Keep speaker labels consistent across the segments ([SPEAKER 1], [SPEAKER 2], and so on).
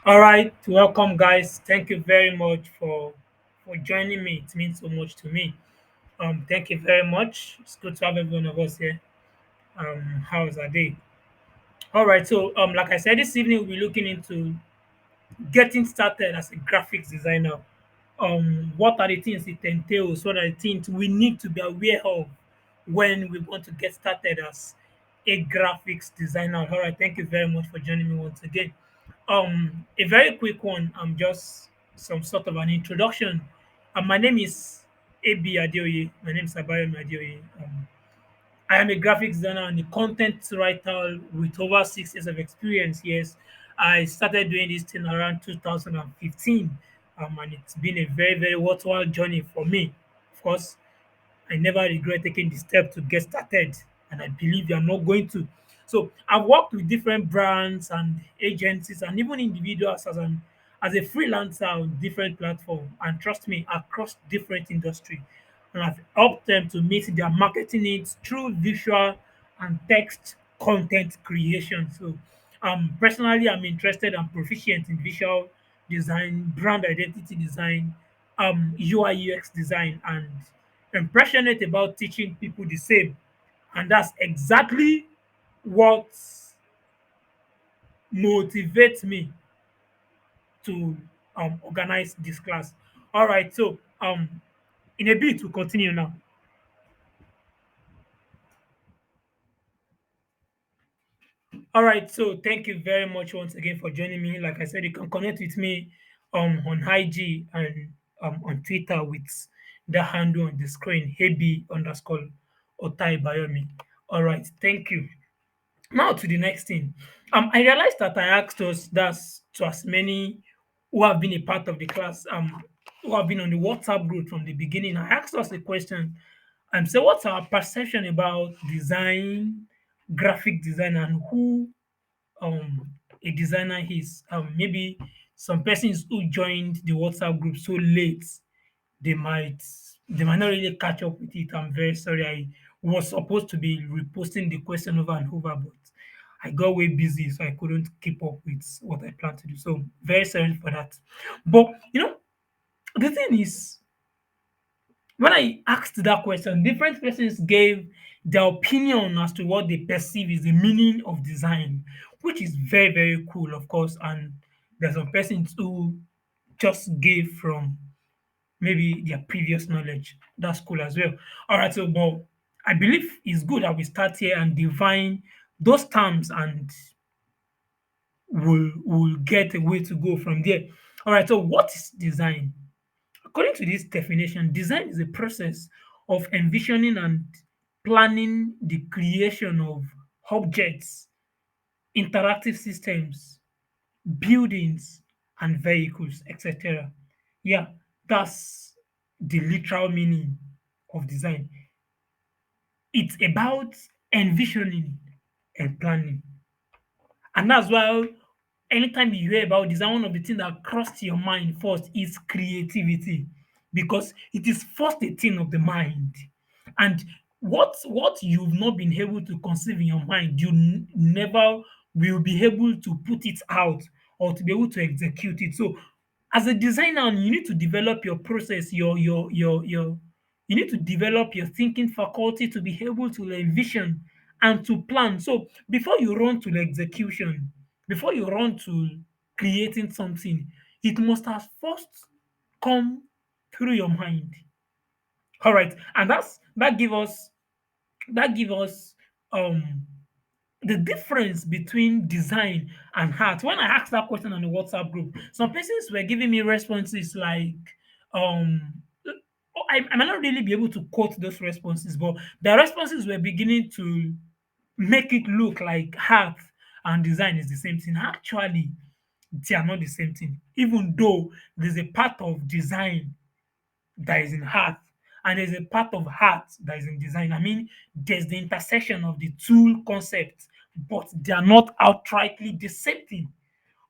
[SPEAKER 1] All right, welcome guys. Thank you very much for joining me. It means so much to me. Thank you very much. It's good to have every one of us here. How's our day? All right, so like I said, this evening we'll be looking into getting started as a graphics designer. What are the things it entails? What are the things we need to be aware of when we want to get started as a graphics designer? All right, thank you very much for joining me once again. A very quick one. Just some sort of an introduction. My name is AB Adeoye. My name is Abayomi Adeoye. I am a graphics designer and a content writer with over 6 years of experience. Yes, I started doing this thing around 2015, and it's been a very, very worthwhile journey for me. Of course, I never regret taking the step to get started, and I believe you're not going to. So I've worked with different brands and agencies and even individuals as a freelancer on different platforms, and trust me, across different industry. And I've helped them to meet their marketing needs through visual and text content creation. So personally I'm interested and proficient in visual design, brand identity design, UI UX design, and I'm passionate about teaching people the same. And that's exactly what motivates me to organize this class. All right, so in a bit we'll continue now. All right, so thank you very much once again for joining me. Like I said, you can connect with me on IG and on Twitter with the handle on the screen, Hebi underscore Otai Bayomi. All right, thank you. Now to the next thing. I realized that I asked us that's to as many who have been a part of the class, who have been on the WhatsApp group from the beginning. I asked us a question. So what's our perception about design, graphic design, and who um a designer is? Maybe some persons who joined the WhatsApp group so late, they might they might not really catch up with it. I'm very sorry. I was supposed to be reposting the question over and over, but I got way busy, so I couldn't keep up with what I planned to do. So very sorry for that. But the thing is, when I asked that question, different persons gave their opinion as to what they perceive is the meaning of design, which is very, very cool, of course. And there's some persons who just gave from maybe their previous knowledge. That's cool as well. All right, so but I believe it's good that we start here and define those terms, and we'll get a way to go from there. All right, so what is design? According to this definition, design is a process of envisioning and planning the creation of objects, interactive systems, buildings, and vehicles, etc. Yeah, that's the literal meaning of design. It's about envisioning and planning. And that's why anytime you hear about design, one of the things that crossed your mind first is creativity, because it is first a thing of the mind. And what you've not been able to conceive in your mind, you never will be able to put it out or to be able to execute it. So as a designer, you need to develop your process, your you need to develop your thinking faculty to be able to envision and to plan. So before you run to the execution, before you run to creating something, it must have first come through your mind. All right, and that give us um the difference between design and art. When I asked that question on the WhatsApp group, some persons were giving me responses like, um, I might not really be able to quote those responses, but the responses were beginning to make it look like art and design is the same thing. Actually, they are not the same thing. Even though there's a part of design that is in art, and there's a part of art that is in design. I mean, there's the intersection of the two concepts, but they are not outrightly the same thing.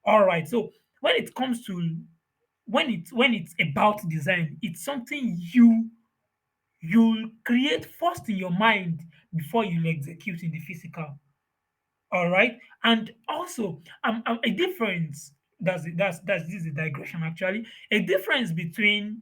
[SPEAKER 1] All right. So when it comes to when it's about design, it's something you'll create first in your mind before you execute in the physical. All right. And also a difference. That's this is a digression actually. A difference between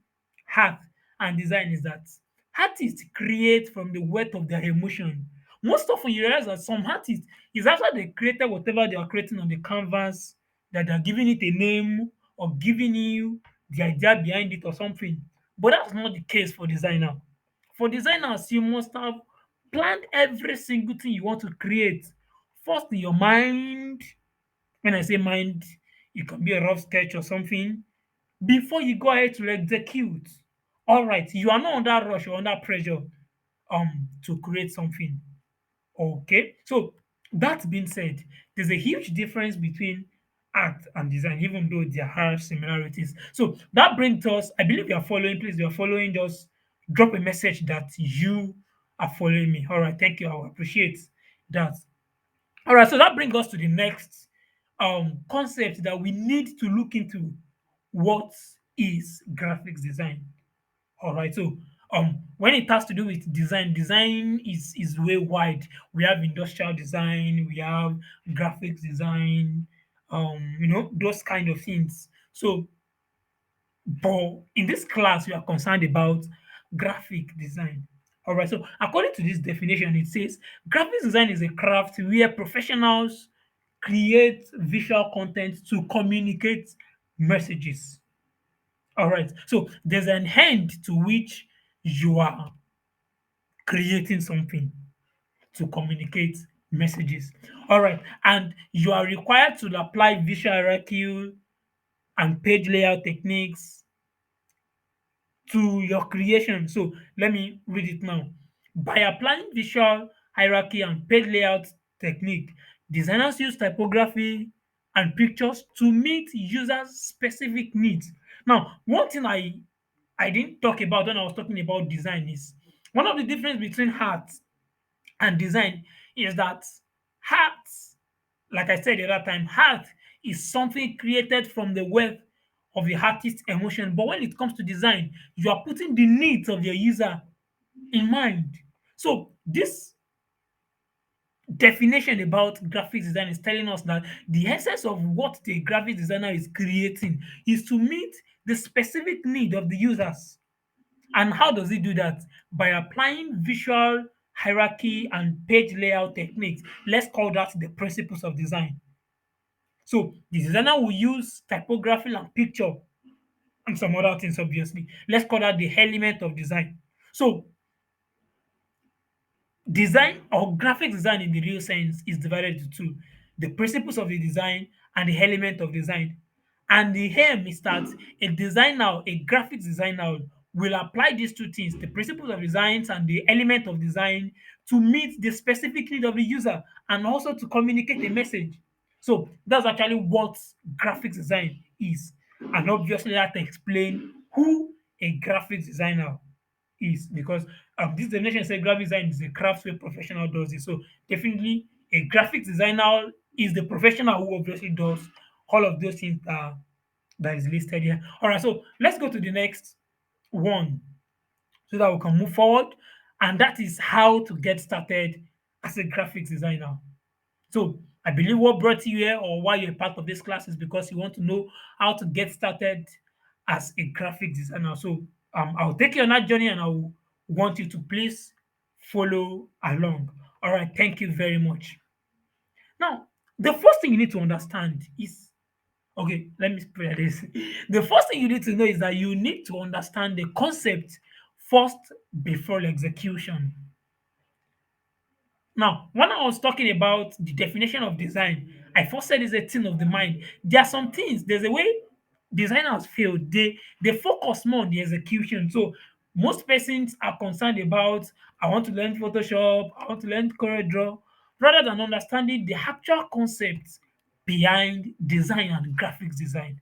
[SPEAKER 1] art and design is that artists create from the weight of their emotion. Most often you realize that some artists is after they created whatever they are creating on the canvas, that they're giving it a name or giving you the idea behind it or something. But that's not the case for designer. For designers, you must have planned every single thing you want to create. First in your mind, when I say mind, it can be a rough sketch or something before you go ahead to execute. All right, you are not under rush or under pressure to create something. Okay, so that being said, there's a huge difference between art and design, even though there are similarities. So that brings us, I believe you are following, please, you are following, just drop a message that you are following me. All right, thank you. I will appreciate that. All right, so that brings us to the next concept that we need to look into. What is graphics design? All right, so when it has to do with design, design is way wide. We have industrial design, we have graphics design, those kind of things. So, but in this class, we are concerned about graphic design. All right, so according to this definition, it says graphics design is a craft where professionals create visual content to communicate messages. All right, so there's an end to which you are creating something to communicate messages. All right, and you are required to apply visual hierarchy and page layout techniques to your creation. So let me read it now. By applying visual hierarchy and page layout technique, designers use typography and pictures to meet users' specific needs. Now, one thing I didn't talk about when I was talking about design is one of the difference between art and design is that art, like I said the other time, art is something created from the wealth of the artist's emotion. But when it comes to design, you are putting the needs of your user in mind. So this definition about graphics design is telling us that the essence of what the graphic designer is creating is to meet the specific need of the users. And how does it do that? By applying visual hierarchy and page layout techniques. Let's call that the principles of design. So the designer will use typography and picture and some other things, obviously. Let's call that the element of design. So design or graphic design in the real sense is divided into two: the principles of the design and the element of design. And the aim is that a designer, a graphics designer, will apply these two things, the principles of designs and the element of design, to meet the specific need of the user and also to communicate a message. So that's actually what graphics design is. And obviously that explain who a graphics designer is, because this definition says graphic design is a craft where professional does it. So definitely a graphic designer is the professional who obviously does all of those things that is listed here. All right, so let's go to the next one so that we can move forward. And that is how to get started as a graphics designer. So I believe what brought you here or why you're part of this class is because you want to know how to get started as a graphic designer. So I'll take you on that journey and I will want you to please follow along. All right, thank you very much. Now, the first thing you need to understand is, okay, let me pray this. The first thing you need to know is that you need to understand the concept first before execution. Now, when I was talking about the definition of design, I first said it's a thing of the mind. There are some things, there's a way designers feel they focus more on the execution. So most persons are concerned about, I want to learn Photoshop, I want to learn CorelDRAW, rather than understanding the actual concepts behind design and graphics design.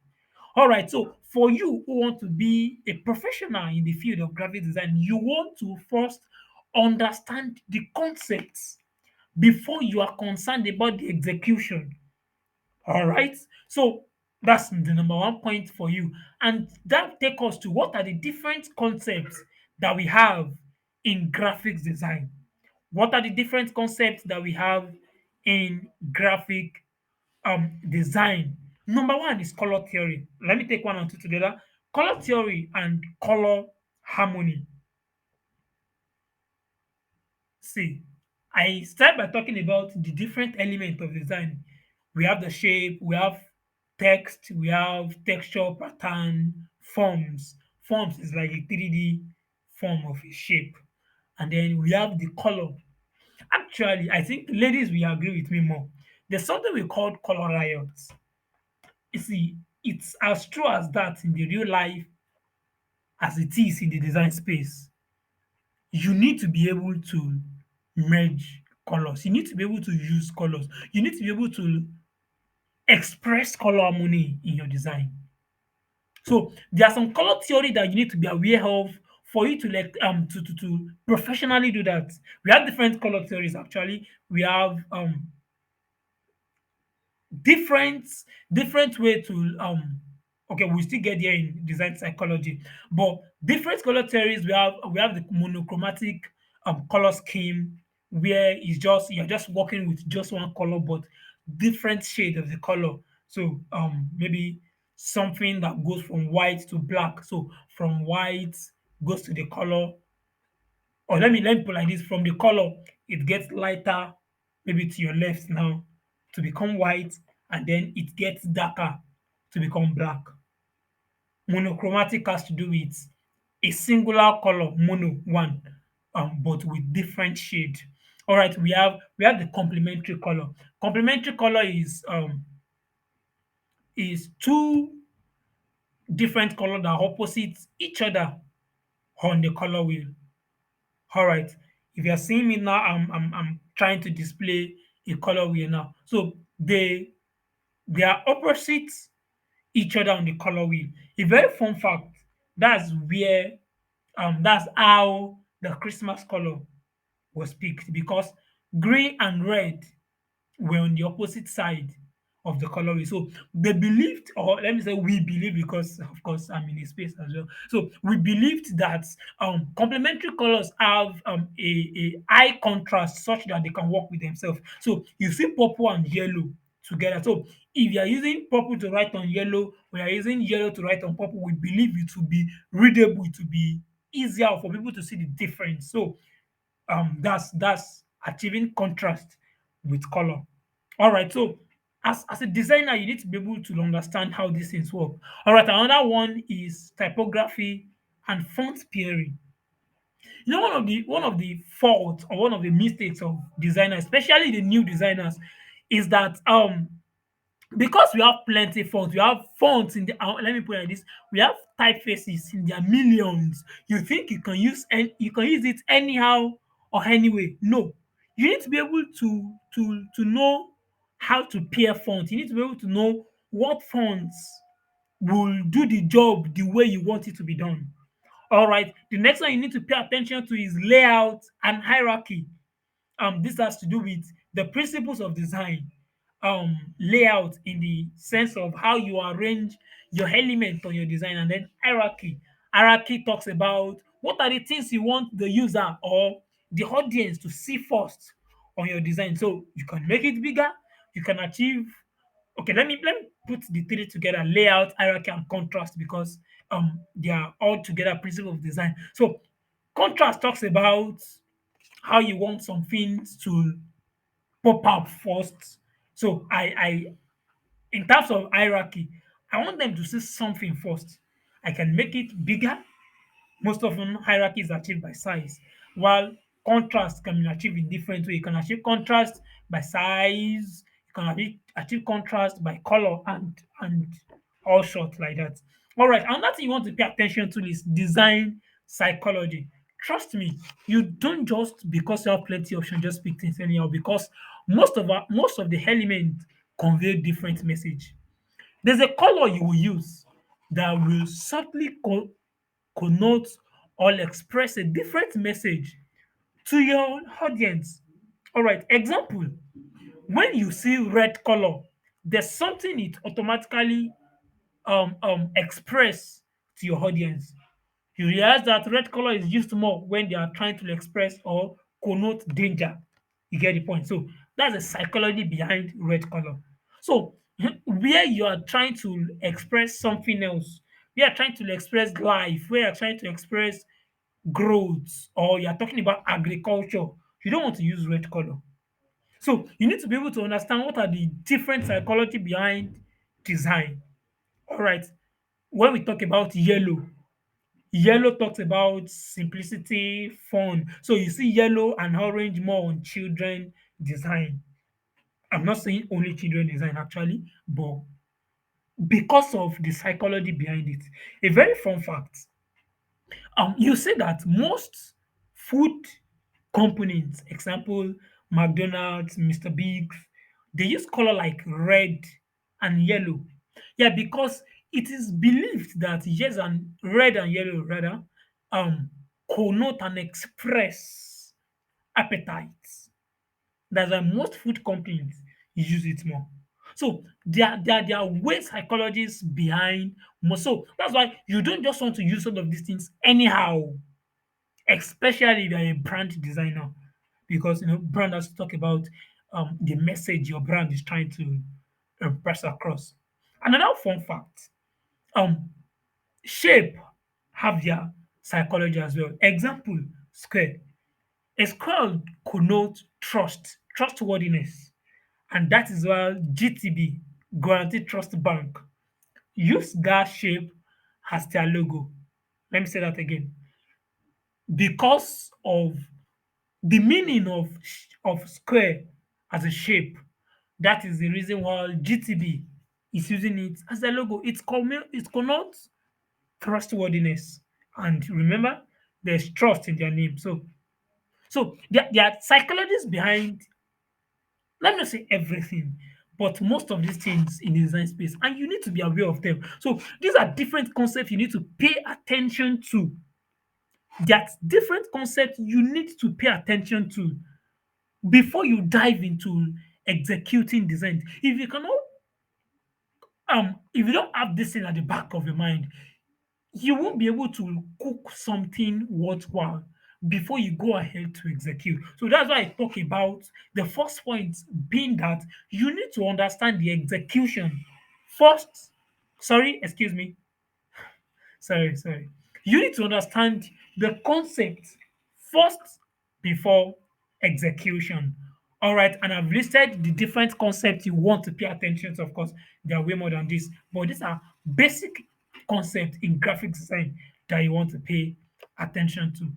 [SPEAKER 1] All right, so for you who want to be a professional in the field of graphic design, you want to first understand the concepts before you are concerned about the execution. All right. So that's the number one point for you. And that take us to what are the different concepts that we have in graphics design. What are the different concepts that we have in graphic design? Number one is color theory. Let me take one and two together. Color theory and color harmony. See, I start by talking about the different elements of design. We have the shape, we have text, we have texture, pattern, forms. Forms is like a 3D form of a shape. And then we have the color. Actually, I think ladies will agree with me more. There's something we call color riots. You see, it's as true as that in the real life as it is in the design space. You need to be able to merge colors. You need to be able to use colors. You need to be able to express color harmony in your design. So there are some color theory that you need to be aware of for you to like to professionally do that. We have different color theories actually. We have different different way to okay, we still get there in design psychology, but different color theories. We have the monochromatic color scheme where it's just you're just working with just one color but different shade of the color. So maybe something that goes from white to black, so from white goes to the color, or let me put like this: from the color, it gets lighter, maybe to your left now, to become white, and then it gets darker to become black. Monochromatic has to do with a singular color, mono one, but with different shade. All right, we have the complementary color. Complementary color is two different color that are opposite each other on the color wheel. All right. If you're seeing me now, I'm trying to display a color wheel now. So they are opposite each other on the color wheel. A very fun fact. That's where that's how the Christmas color was picked because green and red were on the opposite side of the colorway. So they believed, or let me say, we believe, because of course I'm in a space as well. So we believed that complementary colors have a high contrast such that they can work with themselves. So you see purple and yellow together. So if you are using purple to write on yellow, we are using yellow to write on purple, we believe it will be readable, to be easier for people to see the difference. So that's achieving contrast with color. All right, so as a designer, you need to be able to understand how these things work. All right, another one is typography and font pairing. You know, one of the faults or one of the mistakes of designers, especially the new designers, is that because we have plenty fonts, we have fonts in the let me put it like this: we have typefaces in their millions. You think you can use it anyhow or anyway? No, you need to be able to know how to pair fonts. You need to be able to know what fonts will do the job the way you want it to be done. All right. The next one you need to pay attention to is layout and hierarchy. This has to do with the principles of design, layout in the sense of how you arrange your element on your design, and then hierarchy talks about what are the things you want the user or the audience to see first on your design, so you can make it bigger, you can achieve. Okay, let me put the three together: layout, hierarchy, and contrast, because they are all together principle of design. So contrast talks about how you want some things to pop up first. So I in terms of hierarchy, I want them to see something first. I can make it bigger. Most often hierarchy is achieved by size, while contrast can be achieved in different ways. You can achieve contrast by size, you can achieve contrast by color, and all sorts like that. All right, another thing you want to pay attention to is design psychology. Trust me, you don't just because you have plenty of options just pick things anyhow, because most of the elements convey different message. There's a color you will use that will subtly connote or express a different message to your audience. All right, example: when you see red color, there's something it automatically express to your audience. You realize that red color is used more when they are trying to express or connote danger. You get the point. So that's the psychology behind red color. So where you are trying to express something else, we are trying to express life, where you're trying to express growth, or you're talking about agriculture, you don't want to use red color. So you need to be able to understand what are the different psychology behind design. All right. When we talk about yellow, yellow talks about simplicity, fun. So you see yellow and orange more on children design. I'm not saying only children design actually, but because of the psychology behind it. A very fun fact. You say that most food companies, example McDonald's, Mr. Biggs, they use color like red and yellow. Yeah, because it is believed that yes and red and yellow rather um connote and express appetite. That's why most food companies use it more. So there are way psychologists behind more. So that's why you don't just want to use all of these things anyhow, especially if you're a brand designer, because brand has to talk about the message your brand is trying to press across. Another fun fact: um, shape have their psychology as well. Example: square. A square connotes trust, trustworthiness, and that is why GTB, Guaranteed Trust Bank, use that shape as their logo. Let me say that again. Because of the meaning of square as a shape, that is the reason why GTB is using it as their logo. It connotes trustworthiness. And remember, there's trust in their name. So there are psychologists behind, let me not say everything, but most of these things in the design space, and you need to be aware of them. So these are different concepts you need to pay attention to. That's different concepts you need to pay attention to before you dive into executing design. If you don't have this thing at the back of your mind, you won't be able to cook something worthwhile before you go ahead to execute. So that's why I talk about the first point being that you need to understand the execution first. Sorry, excuse me. Sorry. You need to understand the concept first before execution. All right, and I've listed the different concepts you want to pay attention to. Of course, there are way more than this, but these are basic concepts in graphic design that you want to pay attention to.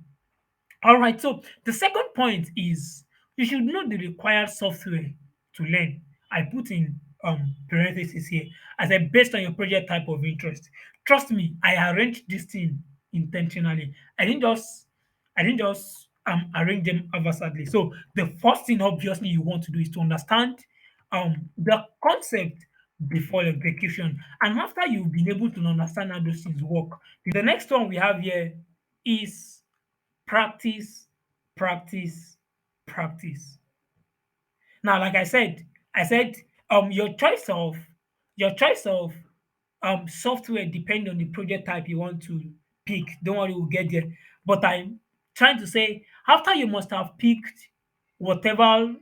[SPEAKER 1] All right, so the second point is you should know the required software to learn. I put in parentheses here as a based on your project type of interest. Trust me, I arranged this thing intentionally. I didn't just arrange them haphazardly. So the first thing obviously you want to do is to understand the concept before execution. And after you've been able to understand how those things work, the next one we have here is practice, practice, practice. Now, like I said your choice of software depend on the project type you want to pick. Don't worry, we'll get there. But I'm trying to say after you must have picked whatever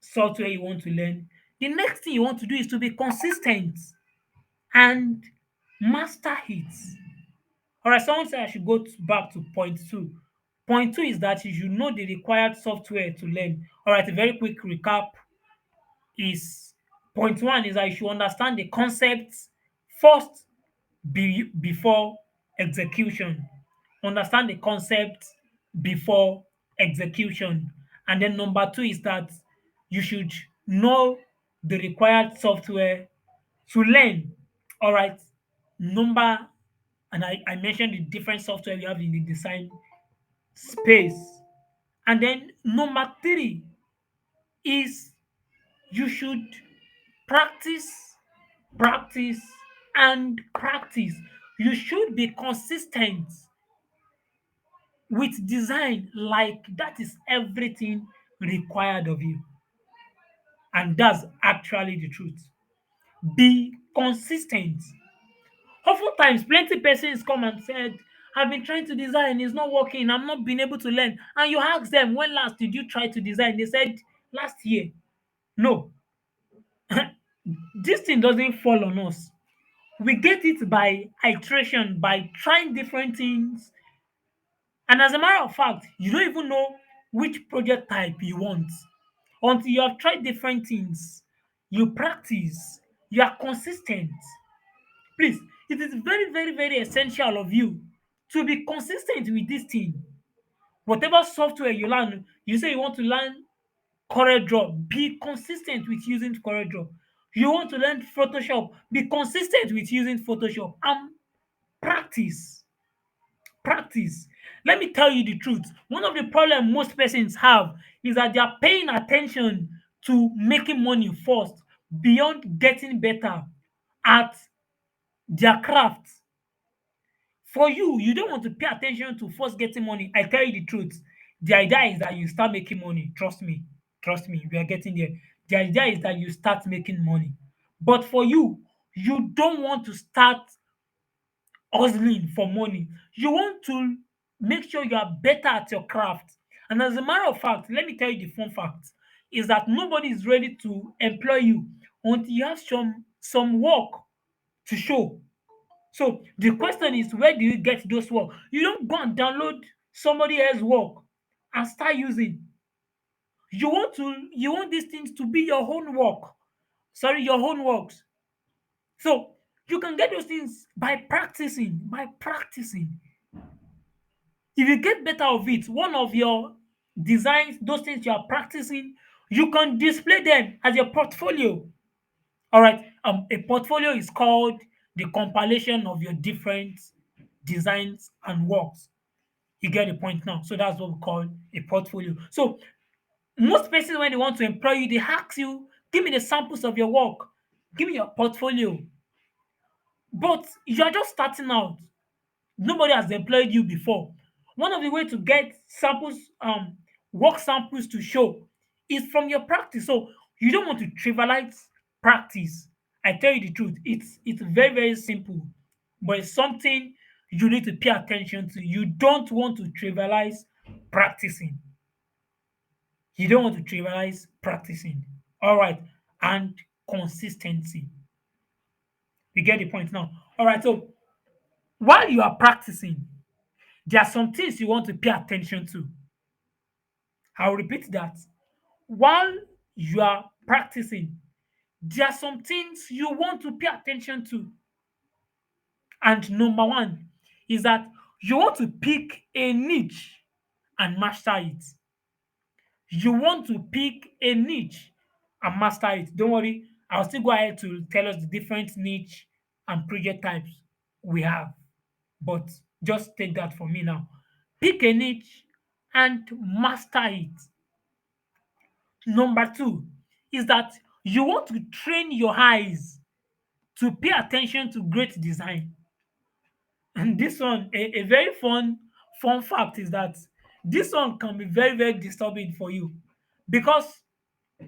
[SPEAKER 1] software you want to learn, the next thing you want to do is to be consistent and master it. All right, someone said I should back to point two. Point two is that you should know the required software to learn. All right, a very quick recap is point one is that you should understand the concepts first before execution. Understand the concept before execution. And then number two is that you should know the required software to learn. All right. Number, and I mentioned the different software we have in the design space. And then number three is you should practice, practice, and practice. You should be consistent with design, like that is everything required of you. And that's actually the truth. Be consistent. Oftentimes, plenty persons come and said, I've been trying to design, it's not working, I'm not being able to learn. And you ask them, when last did you try to design? They said, last year. No. This thing doesn't fall on us. We get it by iteration, by trying different things. And as a matter of fact, you don't even know which project type you want until you have tried different things. You practice, you are consistent. Please, it is very, very, very essential of you to be consistent with this thing. Whatever software you learn, you say you want to learn CorelDRAW, be consistent with using CorelDRAW. You want to learn Photoshop, be consistent with using Photoshop and practice. Practice. Let me tell you the truth. One of the problems most persons have is that they are paying attention to making money first beyond getting better at their craft. For you, you don't want to pay attention to first getting money. I tell you the truth. The idea is that you start making money. Trust me. Trust me. We are getting there. The idea is that you start making money. But for you, you don't want to start hustling for money. You want to make sure you are better at your craft. And as a matter of fact, let me tell you the fun fact is that nobody is ready to employ you until you have some work to show. So the question is, where do you get those work? You don't go and download somebody else's work and start using. You want these things to be your own work. Sorry, your own works. So you can get those things by practicing. By practicing. If you get better of it, one of your designs, those things you are practicing, you can display them as your portfolio. All right. A portfolio is called the compilation of your different designs and works. You get the point now. So that's what we call a portfolio. So most places when they want to employ you, they ask you, give me the samples of your work, give me your portfolio. But you are just starting out. Nobody has employed you before. One of the way to get samples, work samples to show is from your practice. So you don't want to trivialize practice. I tell you the truth, it's very, very simple, but it's something you need to pay attention to. You don't want to trivialize practicing. You don't want to trivialize practicing. All right. And consistency. You get the point now. All right. So while you are practicing, there are some things you want to pay attention to. I'll repeat that. While you are practicing, there are some things you want to pay attention to. And number one is that you want to pick a niche and master it. You want to pick a niche and master it. Don't worry, I'll still go ahead to tell us the different niche and project types we have. But just take that for me now. Pick a niche and master it. Number two is that you want to train your eyes to pay attention to great design. And this one, a very fun fact is that this one can be very, very disturbing for you because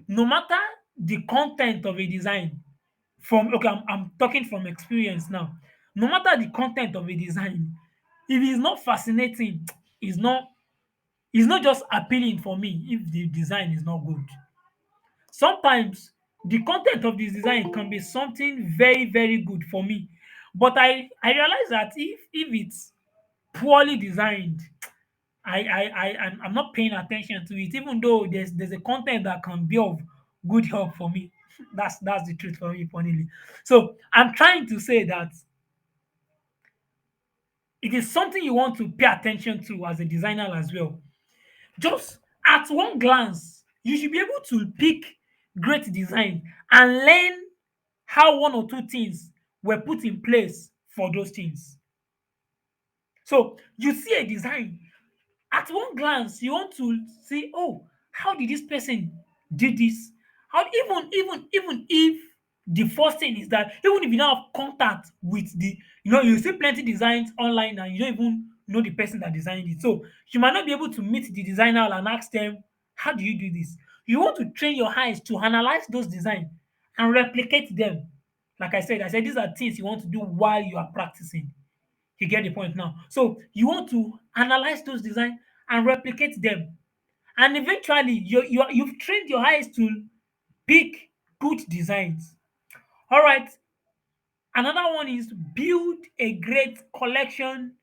[SPEAKER 1] no matter the content of a design, from okay, I'm talking from experience now. No matter the content of a design, if it's not fascinating, it's not it's not just appealing for me if the design is not good. Sometimes the content of this design can be something very, very good for me. But I realize that if it's poorly designed, I'm not paying attention to it, even though there's a content that can be of good help for me. That's the truth for me, funnily. So I'm trying to say that it is something you want to pay attention to as a designer as well. Just at one glance, you should be able to pick great design and learn how one or two things were put in place for those things. So you see a design, at one glance, you want to see, oh, how did this person did this? How even if the first thing is that even if you don't have contact with you see plenty designs online and you don't even know the person that designed it. So you might not be able to meet the designer and ask them, how do you do this? You want to train your eyes to analyze those designs and replicate them. Like I said these are things you want to do while you are practicing. You get the point now. So you want to analyze those designs and replicate them. And eventually you've trained your eyes to pick good designs. All right. Another one is build a great collection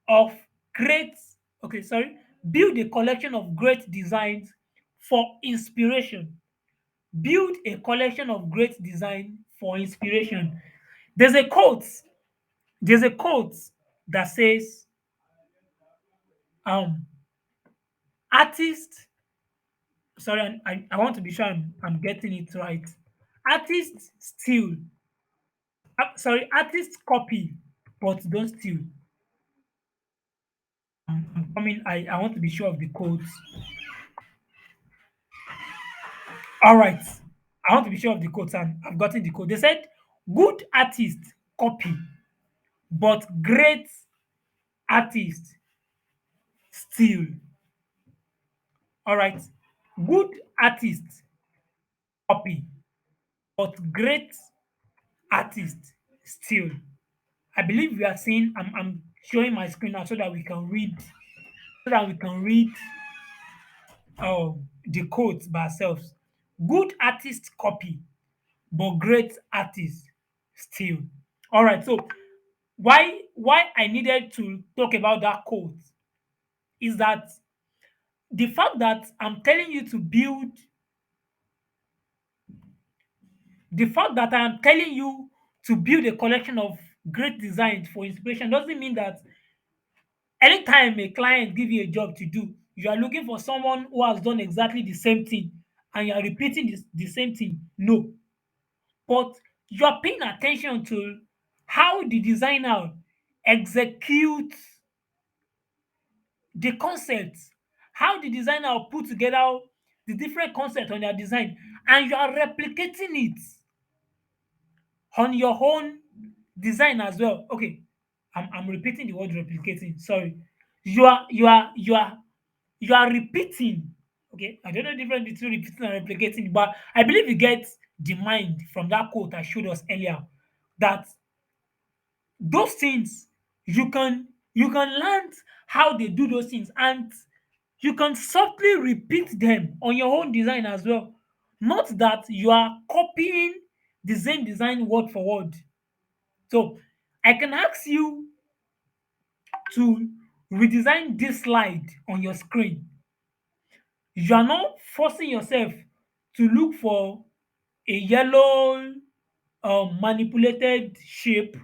[SPEAKER 1] of great, okay, sorry, build a collection of great designs for inspiration. Build a collection of great design for inspiration. There's a quote, there's a quote that says, um, artists, sorry, I want to be sure I'm getting it right. Artists steal, sorry, artists copy, but don't steal. I want to be sure of the quotes. All right. I want to be sure of the quotes and I've gotten the quote. They said, good artists copy, but great artists steal. All right. Good artists copy, but great artists steal. I believe we are seeing, I'm showing my screen now so that we can read, so that we can read the quotes by ourselves. Good artists copy, but great artists steal. All right, so why I needed to talk about that quote is that the fact that I'm telling you to build, the fact that I'm telling you to build a collection of great designs for inspiration doesn't mean that anytime a client give you a job to do, you are looking for someone who has done exactly the same thing and you are repeating the same thing. No, but you are paying attention to how the designer executes the concepts, how the designer put together the different concepts on their design, and you are replicating it on your own design as well. Okay, I'm repeating the word replicating. Sorry, you are repeating. Okay, I don't know the difference between repeating and replicating, but I believe you get the mind from that quote I showed us earlier. That those things you can learn how they do those things, and you can subtly repeat them on your own design as well. Not that you are copying the same design word for word. So I can ask you to redesign this slide on your screen. You are not forcing yourself to look for a yellow manipulated shape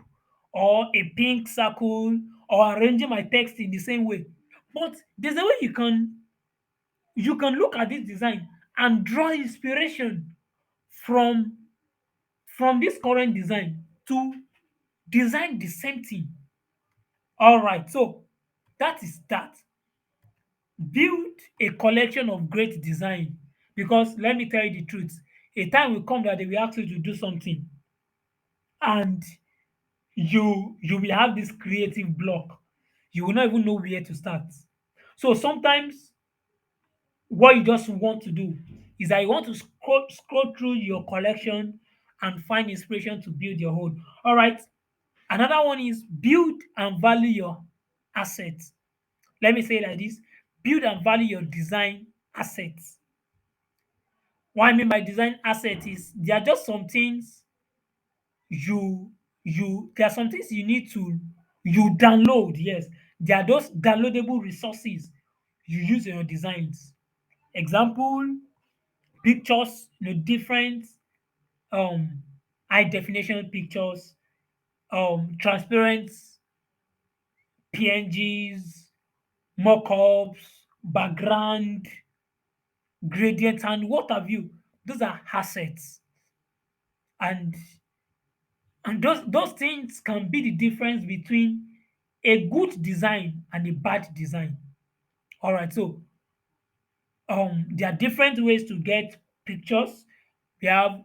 [SPEAKER 1] or a pink circle or arranging my text in the same way. But there's a way you can look at this design and draw inspiration from this current design to design the same thing. All right, so that is that. Build a collection of great design, because let me tell you the truth, a time will come that they will ask you to do something and you will have this creative block. You will not even know where to start. So sometimes what you just want to do is that you want to scroll through your collection and find inspiration to build your own. All right. Another one is build and value your assets. Let me say it like this: build and value your design assets. What I mean by design asset is there are just some things there are some things you need to you download. Yes, there are those downloadable resources you use in your designs. Example, pictures, different um high definition pictures, transparent PNGs, mockups, background, gradient, and what have you. Those are assets, and those things can be the difference between a good design and a bad design. All right, so there are different ways to get pictures. We have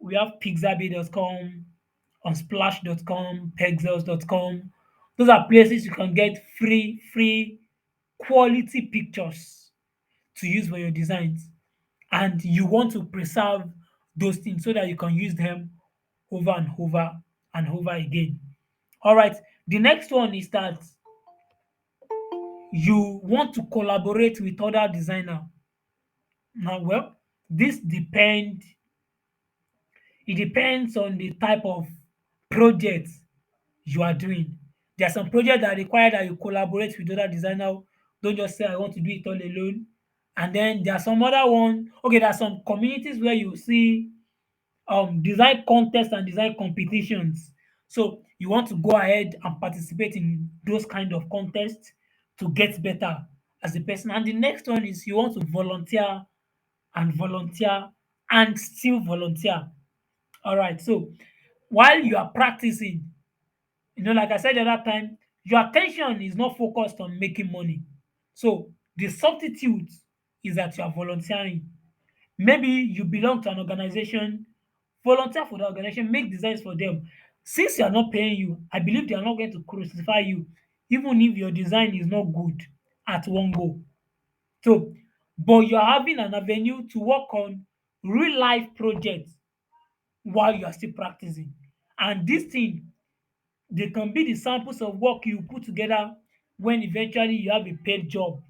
[SPEAKER 1] pixabay.com, unsplash.com, pexels.com. Those are places you can get free quality pictures to use for your designs, and you want to preserve those things so that you can use them over and over and over again. All right, the next one is that you want to collaborate with other designer. Now, well, this depend It depends on the type of project you are doing. There are some projects that require that you collaborate with other designer. Don't just say I want to do it all alone. And then there are some other one. Okay, there are some communities where you see design contests and design competitions. So you want to go ahead and participate in those kind of contests to get better as a person. And the next one is you want to volunteer and volunteer and still volunteer. All right. So while you are practicing, like I said the other time, your attention is not focused on making money. So the substitute is that you are volunteering. Maybe you belong to an organization, volunteer for the organization, make designs for them. Since they are not paying you, I believe they are not going to crucify you, even if your design is not good at one go. So, but you are having an avenue to work on real life projects while you are still practicing. And this thing, they can be the samples of work you put together when eventually you have a paid job.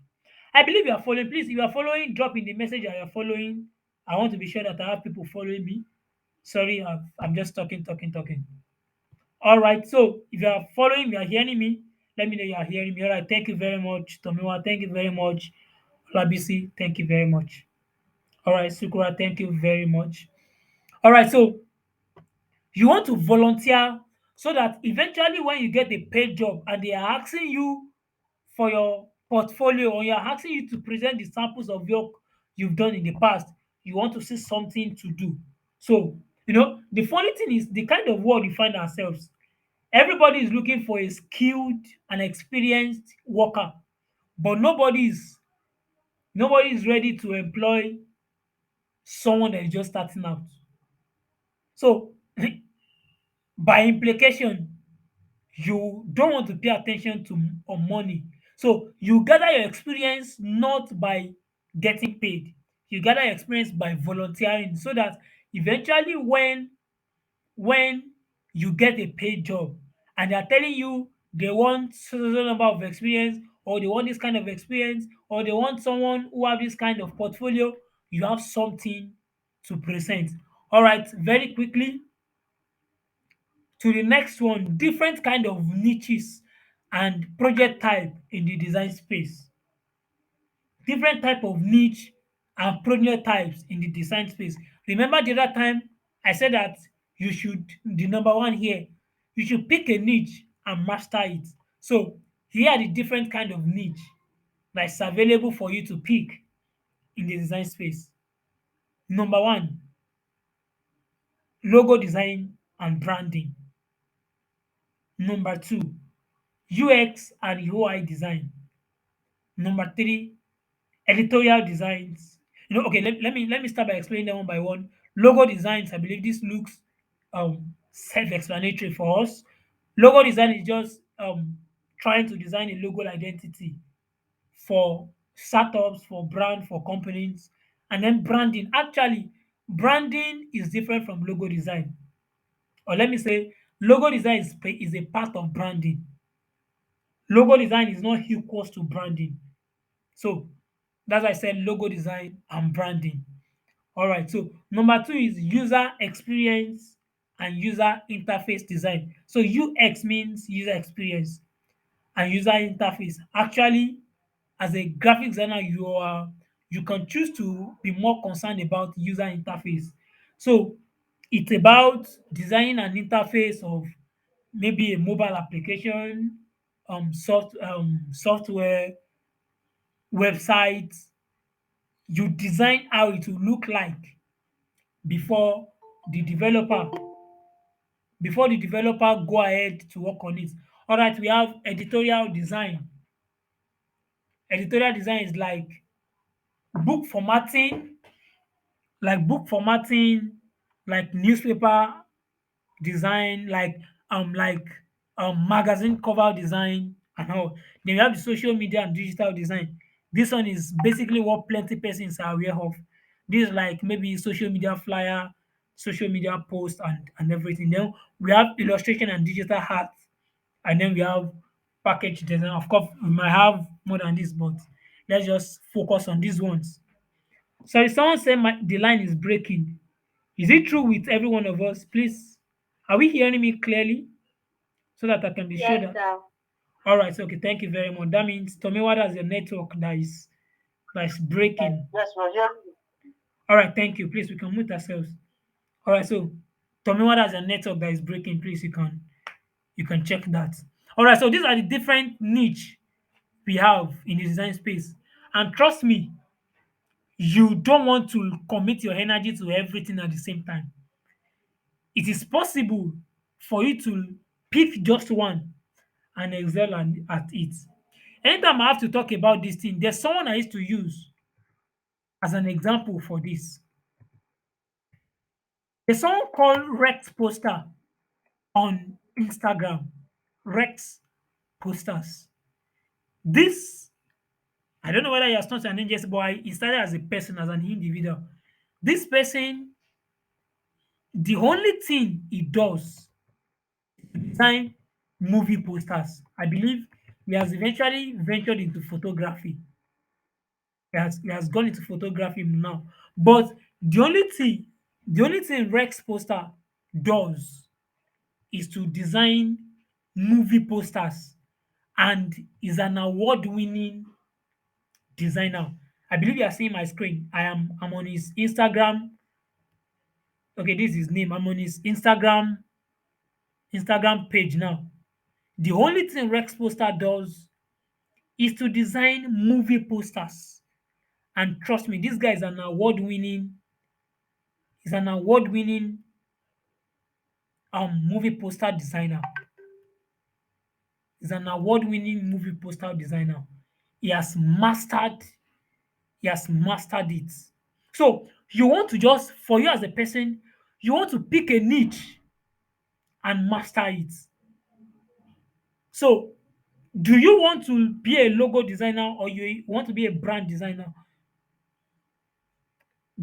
[SPEAKER 1] I believe you are following. Please, if you are following, drop in the message that you are following. I want to be sure that I have people following me. Sorry, I'm just talking, talking, talking. All right. So if you are following, you are hearing me. Let me know you are hearing me. All right. Thank you very much, Tomiwa. Thank you very much, Labisi. Thank you very much. All right, Sukura. Thank you very much. All right. So you want to volunteer so that eventually, when you get a paid job and they are asking you for your portfolio or you're asking you to present the samples of work you've done in the past, you want to see something to do. So, the funny thing is the kind of world we find ourselves. Everybody is looking for a skilled and experienced worker, but nobody is ready to employ someone that is just starting out. So, by implication, you don't want to pay attention to on money. So you gather your experience not by getting paid. You gather your experience by volunteering so that eventually when you get a paid job and they're telling you they want certain number of experience or they want this kind of experience or they want someone who have this kind of portfolio, you have something to present. All right, very quickly, to the next one, different kind of niches and project type in the design space. Different type of niche and project types in the design space. Remember the other time I said that you should, the number one here, you should pick a niche and master it. So here are the different kind of niche that's available for you to pick in the design space. Number one, logo design and branding. Number two, UX and UI design. Number three, editorial designs. Okay, let me start by explaining them one by one. Logo designs, I believe this looks self-explanatory for us. Logo design is just trying to design a logo identity for startups, for brand, for companies, and then branding. Actually, branding is different from logo design. Or let me say, logo design is a part of branding. Logo design is not equals to branding. So that's why I said logo design and branding. All right. So number two is user experience and user interface design. So UX means user experience and user interface. Actually, as a graphic designer, you can choose to be more concerned about user interface. So it's about designing an interface of maybe a mobile application, software, website. You design how it will look like before the developer before the developer go ahead to work on it. All right, we have editorial design. Editorial design is book formatting, book formatting, like newspaper design, like magazine cover design and all. Then we have the social media and digital design. This one is basically what plenty persons are aware of. This is like maybe social media flyer, social media post and everything. Then we have illustration and digital art, and then we have package design. Of course, we might have more than this, but let's just focus on these ones. Sorry, someone said the line is breaking. Is it true with every one of us? Please, are we hearing me clearly so that I can be sure
[SPEAKER 2] Yes,
[SPEAKER 1] that?
[SPEAKER 2] sir.
[SPEAKER 1] All right, so okay, thank you very much. That means Tomiwa, that's your network that is breaking.
[SPEAKER 2] Yes, we're hearing
[SPEAKER 1] All right, thank you. Please, we can mute ourselves. All right, so Tomiwa, that's your network that is breaking. Please, you can check that. All right, so these are the different niche we have in the design space, and trust me, you don't want to commit your energy to everything at the same time. It is possible for you to pick just one and excel at it. Anytime I have to talk about this thing, there's someone I used to use as an example for this. There's someone called Rex Poster on Instagram. Rex Posters. This, I don't know whether he has turned to an angel, but he started as a person, as an individual. This person, the only thing he does is design movie posters. I believe he has eventually ventured into photography. He has gone into photography now. But the only thing Rex Poster does is to design movie posters, and is an award-winning designer. I believe you are seeing my screen. I'm on his Instagram. Okay, this is his name. I'm on his Instagram page now. The only thing Rex Poster does is to design movie posters. And trust me, this guy is an award winning movie poster designer. He's an award-winning movie poster designer. He has mastered he has mastered it. So you want to just for you as a person, you want to pick a niche and master it. So do you want to be a logo designer or you want to be a brand designer?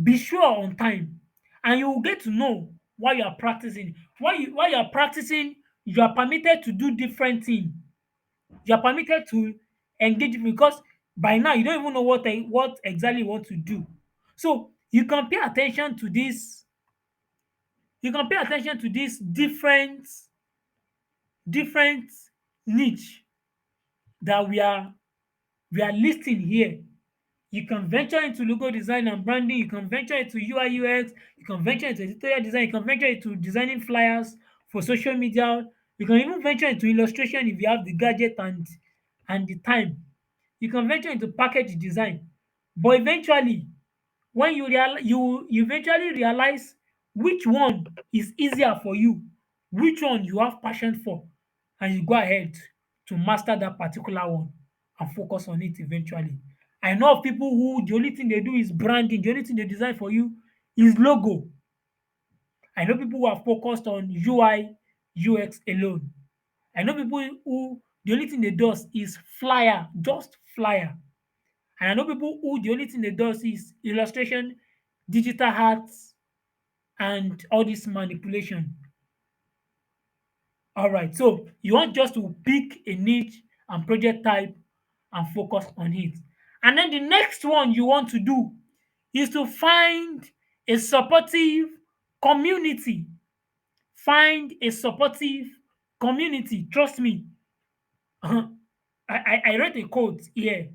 [SPEAKER 1] Be sure on time and you will get to know while you are practicing. While you are practicing, you are permitted to do different things. You are permitted to engage because by now you don't even know what exactly you want to do. So you can pay attention to this different niche that we are listing here. You can venture into logo design and branding, you can venture into UI UX, you can venture into editorial design, you can venture into designing flyers for social media, you can even venture into illustration if you have the gadget and the time. You can venture into package design. But eventually, when you eventually realize which one is easier for you, which one you have passion for, and you go ahead to master that particular one and focus on it eventually. I know of people who the only thing they do is branding, the only thing they design for you is logo. I know people who are focused on UI, UX alone. I know people who the only thing they does is flyer, just flyer. And I know people who the only thing they does is illustration, digital arts, and all this manipulation. All right. So you want just to pick a niche and project type and focus on it. And then the next one you want to do is to find a supportive community. Find a supportive community. Trust me. I read a quote here.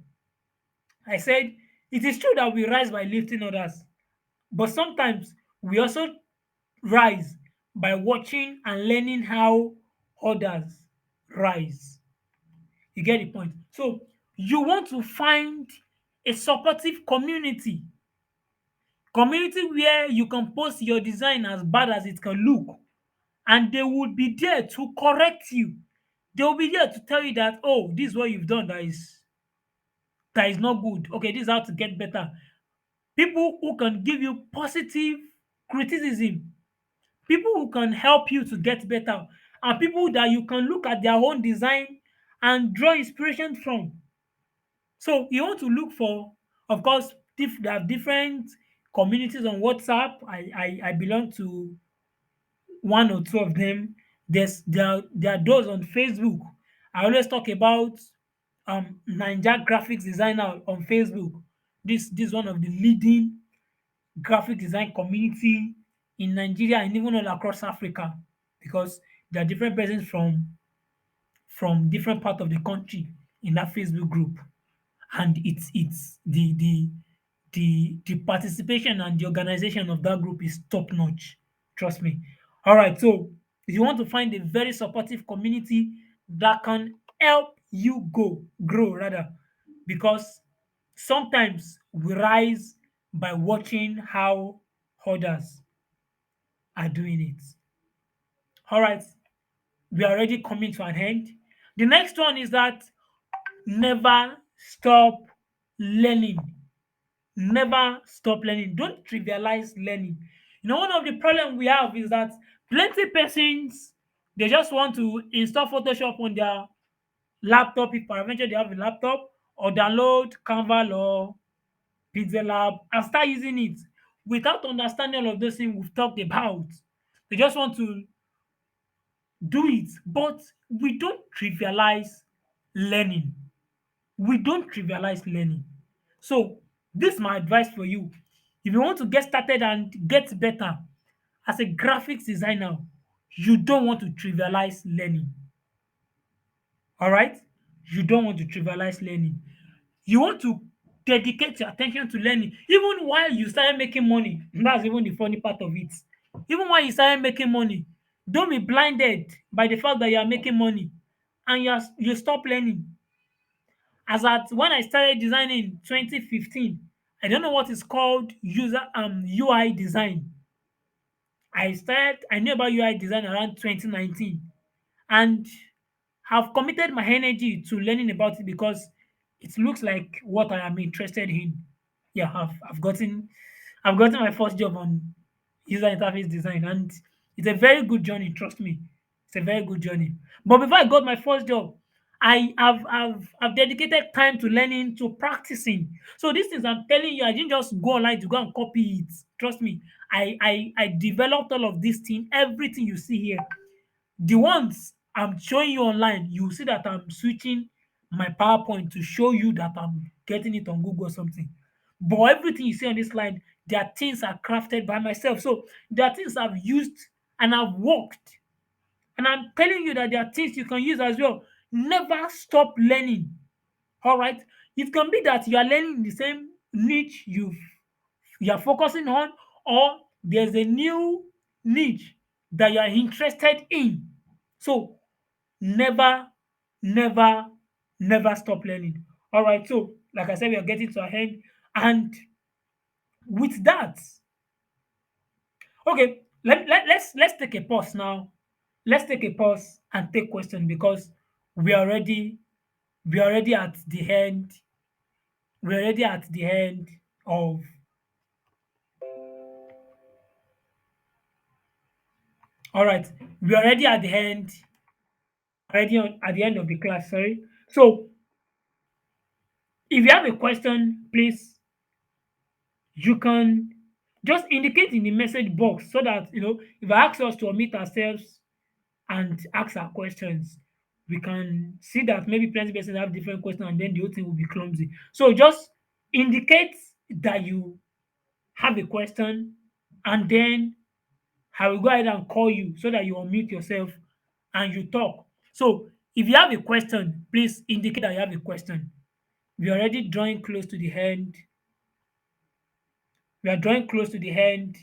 [SPEAKER 1] I said, it is true that we rise by lifting others, but sometimes we also rise by watching and learning how others rise. You get the point? So you want to find a supportive community where you can post your design as bad as it can look, and they would be there to correct you. They will be there to tell you that, oh, this is what you've done that is not good. Okay, this is how to get better. People who can give you positive criticism, people who can help you to get better, and people that you can look at their own design and draw inspiration from. So you want to look for, of course, there are different communities on WhatsApp. I belong to one or two of them. There are those on Facebook. I always talk about Ninja graphics designer on Facebook. This is one of the leading graphic design community in Nigeria and even all across Africa because there are different persons from different part of the country in that Facebook group, and it's the participation and the organization of that group is top notch. Trust me. All right, so if you want to find a very supportive community that can help you grow rather, because sometimes we rise by watching how others are doing it. All right, we are already coming to an end. The next one is that never stop learning. Never stop learning. Don't trivialize learning. You know, one of the problem we have is that plenty persons they just want to install Photoshop on their laptop if peradventure they have a laptop, or download Canva or Pixel Lab and start using it without understanding all of those things we've talked about. They just want to do it, but we don't trivialize learning. We don't trivialize learning. So, this is my advice for you. If you want to get started and get better as a graphics designer, you don't want to trivialize learning. All right? You don't want to trivialize learning. You want to dedicate your attention to learning, even while you start making money. That's even the funny part of it. Even while you start making money, don't be blinded by the fact that you are making money and you stop learning. As at when I started designing in 2015, I don't know what is called user UI design. I knew about UI design around 2019 and have committed my energy to learning about it because it looks like what I am interested in. Yeah, I've gotten my first job on user interface design, and it's a very good journey. Trust me, it's a very good journey. But before I got my first job, I've dedicated time to learning, to practicing. So these things I'm telling you, I didn't just go online to go and copy it. Trust me, I developed all of these things, everything you see here. The ones I'm showing you online, you see that I'm switching my PowerPoint to show you that I'm getting it on Google or something. But everything you see on this line, their things are crafted by myself. So there are things I've used and I've worked. And I'm telling you that there are things you can use as well. Never stop learning. All right. It can be that you are learning the same niche you are focusing on, or there's a new niche that you are interested in. So never, never, never stop learning. All right. So, like I said, we are getting to an end. And with that, okay, let's take a pause now. Let's take a pause and take question because we are already we are already at the end. We're already at the end of all right. We're already at the end, at the end of the class, sorry. So if you have a question, please you can just indicate in the message box so that if I ask us to omit ourselves and ask our questions, we can see that maybe plenty persons have different questions and then the whole thing will be clumsy. So just indicate that you have a question and then I will go ahead and call you so that you unmute yourself and you talk. So if you have a question, please indicate that you have a question. We are already drawing close to the end. We are drawing close to the end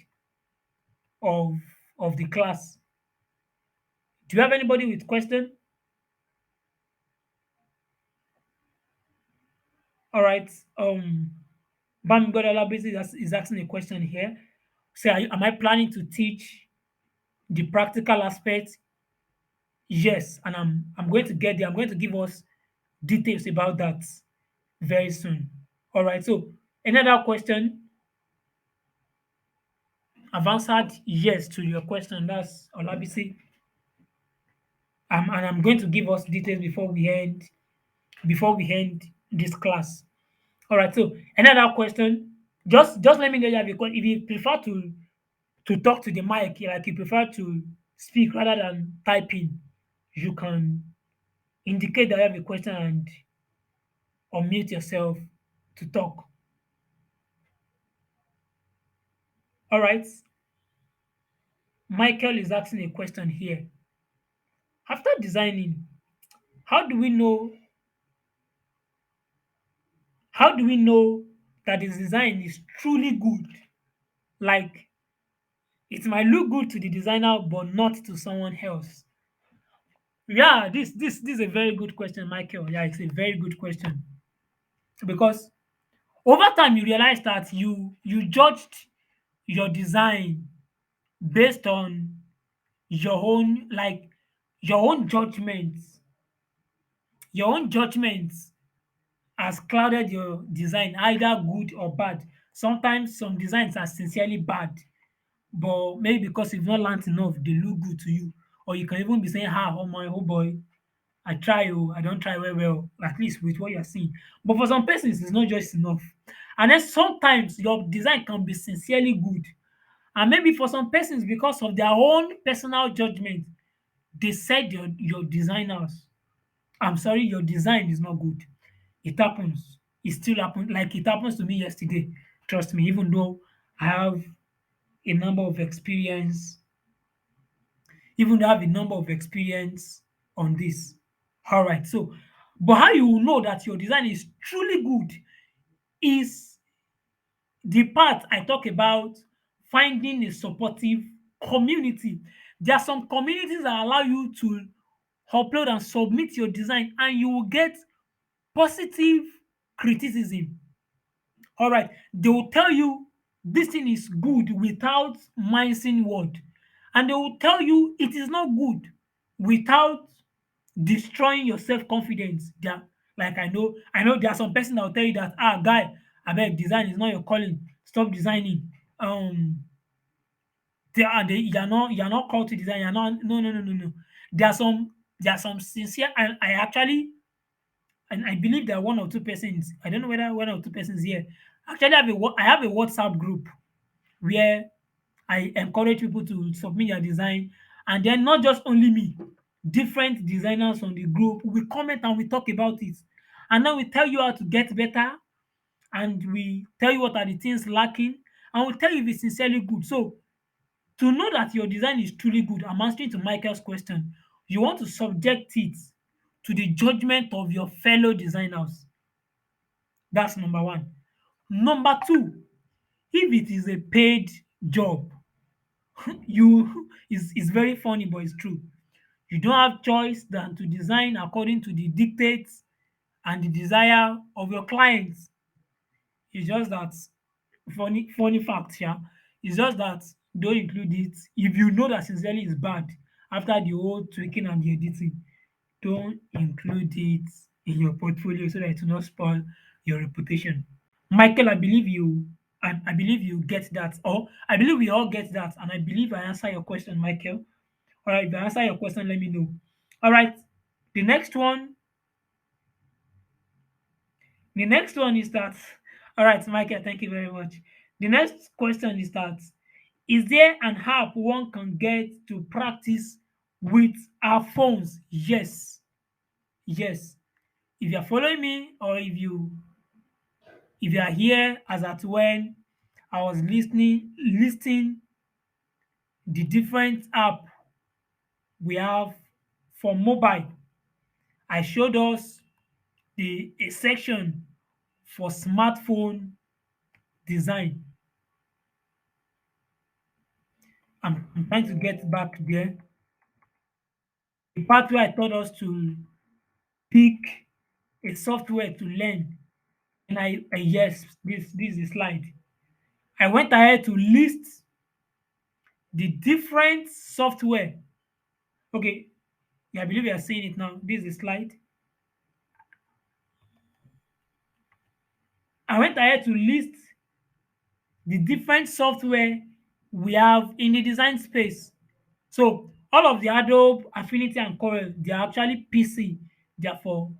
[SPEAKER 1] of of the class. Do you have anybody with question? All right. Bam Godala is asking a question here. Say, am I planning to teach the practical aspect? Yes, and I'm going to get there. I'm going to give us details about that very soon. All right. So another question. I've answered yes to your question. That's Olabisi. And I'm going to give us details before we end this class. All right. So another question. Just let me know you have a question. If you prefer to talk to the mic, like you prefer to speak rather than typing, you can indicate that you have a question and unmute yourself to talk. All right. Michael is asking a question here. After designing, how do we know how do we know that the design is truly good? Like it might look good to the designer but not to someone else. Yeah, this is a very good question, Michael. Yeah, it's a very good question because over time you realize that you judged your design based on your own your own judgments. Your own judgments has clouded your design, either good or bad. Sometimes some designs are sincerely bad, but maybe because you've not learned enough, they look good to you. Or you can even be saying, oh my, oh boy, I try, oh, I don't try well, at least with what you're seeing. But for some persons, it's not just enough. And then sometimes your design can be sincerely good. And maybe for some persons, because of their own personal judgment, they said your designers, I'm sorry, your design is not good. It happens. It still happens. Like it happens to me yesterday. Trust me, even though I have a number of experience, even though I have a number of experience on this. All right. So, but how you will know that your design is truly good is the part I talk about finding a supportive community. There are some communities that allow you to upload and submit your design and you will get positive criticism. All right, they will tell you this thing is good without mincing word, and they will tell you it is not good without destroying your self-confidence. There, like I know there are some person that will tell you that guy, I beg design is not your calling. Stop designing. You're not called to design. You're not no. There are some sincere and I believe there are one or two persons. I don't know whether one or two persons here. Actually, I have a WhatsApp group where I encourage people to submit their design, and then not just only me, different designers on the group. We comment and we talk about it, and then we tell you how to get better, and we tell you what are the things lacking, and we tell you if it's sincerely good. So to know that your design is truly good, I'm answering to Michael's question. You want to subject it to the judgment of your fellow designers. That's number one. Number two, if it is a paid job, you is very funny, but it's true. You don't have choice than to design according to the dictates and the desire of your clients. It's just that funny fact, yeah. It's just that don't include it. If you know that sincerely is bad after the whole tweaking and the editing, don't include it in your portfolio so that it will not spoil your reputation. Michael, I believe you get that, or I believe we all get that, and I believe I answer your question, Michael. All right, if I answer your question, let me know. All right, the next one, the next one is that. All right, Michael, thank you very much. The next question is that: is there an app one can get to practice with our phones? Yes, yes. If you're following me, or if you are here as at when I was listing the different app we have for mobile, I showed us the a section for smartphone design. I'm trying to get back there. The part where I taught us to pick a software to learn, and I yes, this is the slide. I went ahead to list the different software. Okay, yeah, I believe you are seeing it now. This is the slide. I went ahead to list the different software we have in the design space. So all of the Adobe, Affinity, and Corel, they are actually PC. They are for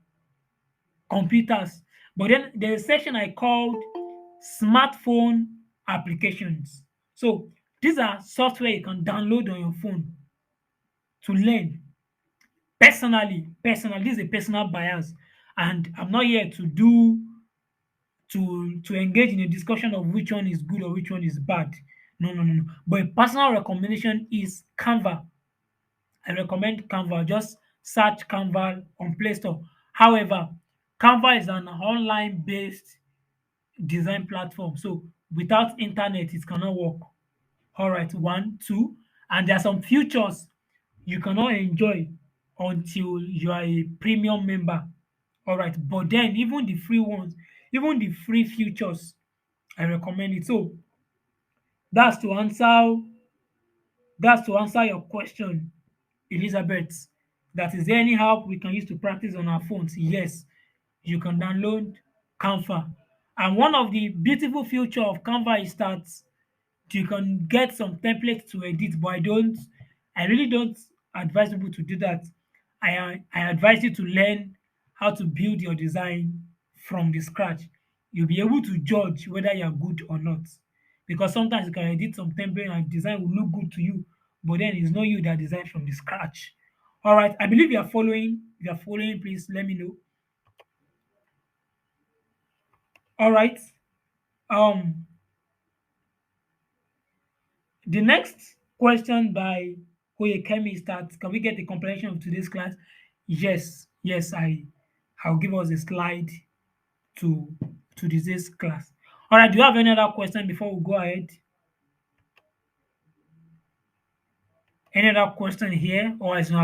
[SPEAKER 1] computers. But then there's a section I called smartphone applications. So these are software you can download on your phone to learn. Personally, this is a personal bias, and I'm not here to engage in a discussion of which one is good or which one is bad. No, no, no, no. But a personal recommendation is Canva. I recommend Canva. Just search Canva on Play Store. However, Canva is an online based design platform. So without internet, it cannot work. All right, one, two. And there are some features you cannot enjoy until you are a premium member. All right, but then even the free ones, even the free features, I recommend it. So that's to answer that's to answer your question, Elizabeth. That is there any help we can use to practice on our phones? Yes, you can download Canva. And one of the beautiful feature of Canva is that you can get some templates to edit, but I really don't advise people to do that. I advise you to learn how to build your design from the scratch. You'll be able to judge whether you're good or not. Because sometimes you can edit some template and design will look good to you, but then it's not you that designed from the scratch. All right, I believe you are following. If you are following, please let me know. All right. Um, The next question by Oyekemi is that can we get the comprehension of today's class? Yes, yes, I'll give us a slide to today's class. All right, do you have any other question before we go ahead? Any other question here, or I should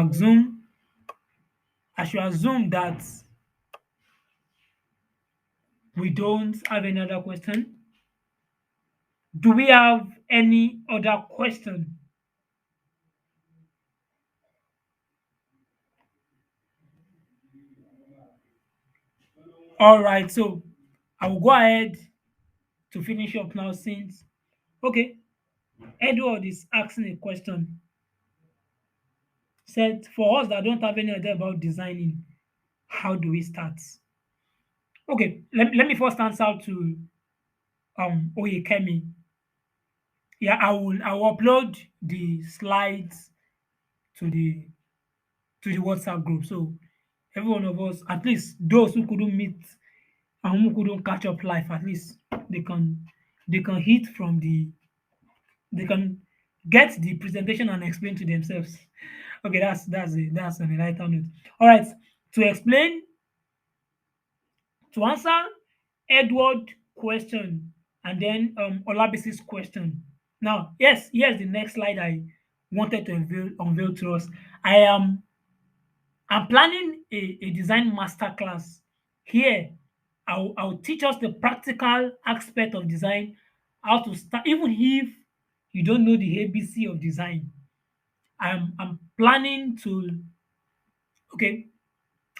[SPEAKER 1] assume that we don't have any other question. Do we have any other question? All right, so I will go ahead to finish up now since okay, Edward is asking a question. Said for us that don't have any idea about designing, how do we start? Okay, let me first answer to Oyekemi. Yeah, I will upload the slides to the WhatsApp group. So every one of us, at least those who couldn't meet and who couldn't catch up live, at least they can they can hit from the they can get the presentation and explain to themselves. Okay, that's on a lighter note. All right, to explain to answer Edward question and then Olabisi's question. Now, yes, here's the next slide I wanted to unveil to us. I'm planning a design masterclass. Here, I'll teach us the practical aspect of design, how to start, even if you don't know the ABC of design. I'm planning to okay.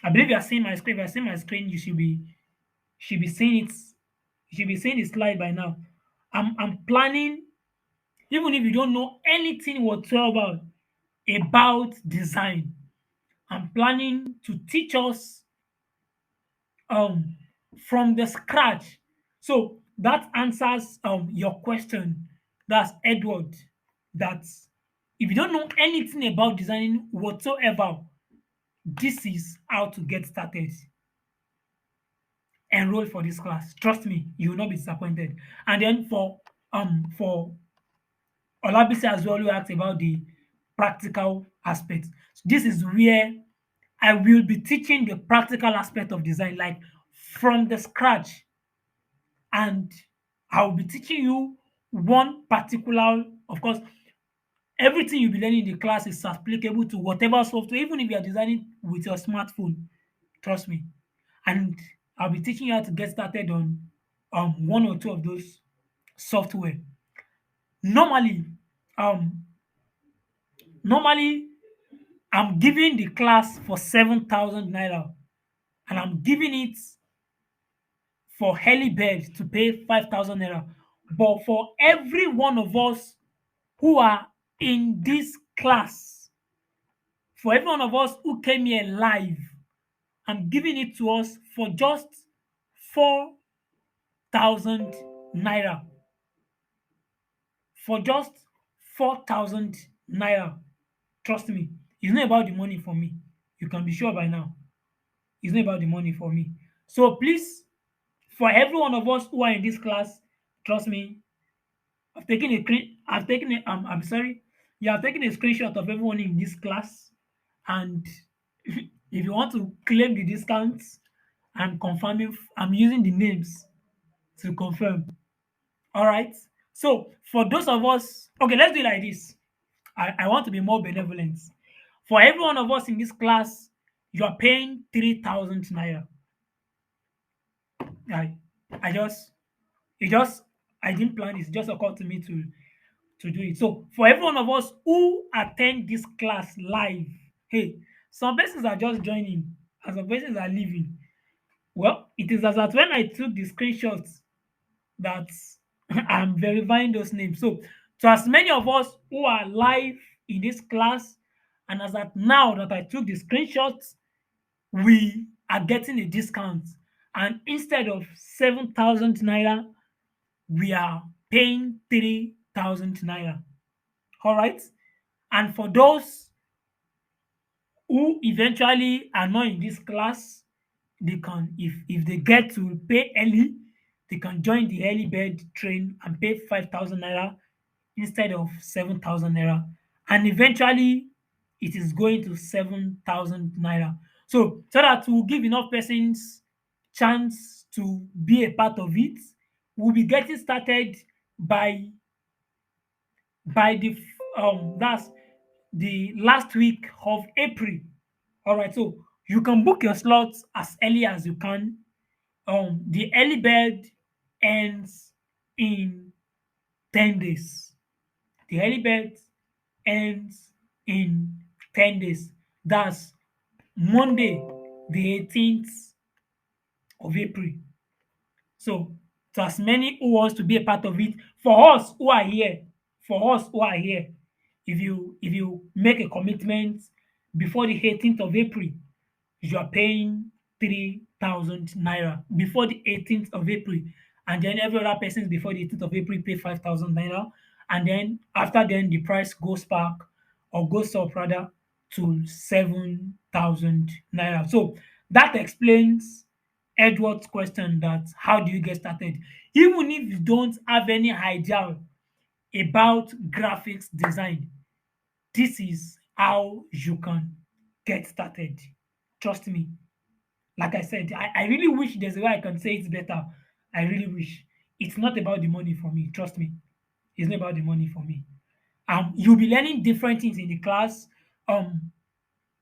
[SPEAKER 1] I believe you are seeing my screen. If you are seeing my screen, should be seeing it. You should be seeing the slide by now. I'm planning, even if you don't know anything whatsoever about design, I'm planning to teach us um from the scratch. So that answers your question. That's Edward. That's if you don't know anything about designing whatsoever, this is how to get started. Enroll for this class. Trust me, you will not be disappointed. And then for Olabisi as well, who asked about the practical aspect. So this is where I will be teaching the practical aspect of design, like from the scratch. And I will be teaching you one particular, of course, everything you'll be learning in the class is applicable to whatever software, even if you are designing with your smartphone. Trust me. And I'll be teaching you how to get started on one or two of those software. Normally, um, normally I'm giving the class for 7,000 naira, and I'm giving it for early bird to pay 5,000 naira. But for every one of us who are in this class, for every one of us who came here live, I'm giving it to us for just 4,000 naira. For just 4,000 naira. Trust me, it's not about the money for me. You can be sure by now. It's not about the money for me. So please, for every one of us who are in this class, trust me, I've taken a, I'm sorry. Yeah, I've taken a screenshot of everyone in this class, and if you want to claim the discounts, I'm using the names to confirm. All right. So for those of us, okay, let's do it like this. I want to be more benevolent. For every one of us in this class, you are paying 3,000 naira. I, I just, it just, I didn't plan this. It just occurred to me to do it. So for every one of us who attend this class live, hey, some persons are just joining and some persons are leaving. Well, it is as at when I took the screenshots that I'm verifying those names. So to as many of us who are live in this class, and as at now that I took the screenshots, we are getting a discount. And instead of 7,000 naira, we are paying 3,000 naira. All right. And for those who eventually are not in this class, they can, if they get to pay early, they can join the early bird train and pay 5,000 naira instead of 7,000 naira. And eventually, it is going to 7,000 naira. So that will give enough persons chance to be a part of it. We'll be getting started by the that's the last week of April. All right, so you can book your slots as early as you can. The early bird ends in 10 days. The early bird ends in 10 days. That's Monday, the 18th of April. So, to as many who wants to be a part of it, for us who are here, if you make a commitment before the 18th of April, you are paying 3,000 naira before the 18th of April. And then every other person before the 18th of April pay 5,000 naira. And then after then the price goes back or goes up rather to 7,000 naira. So that explains Edward's question that how do you get started? Even if you don't have any idea about graphics design, this is how you can get started. Trust me. Like I said, I really wish there's a way I can say it better. I really wish. It's not about the money for me. Trust me. It's not about the money for me. You'll be learning different things in the class. Um,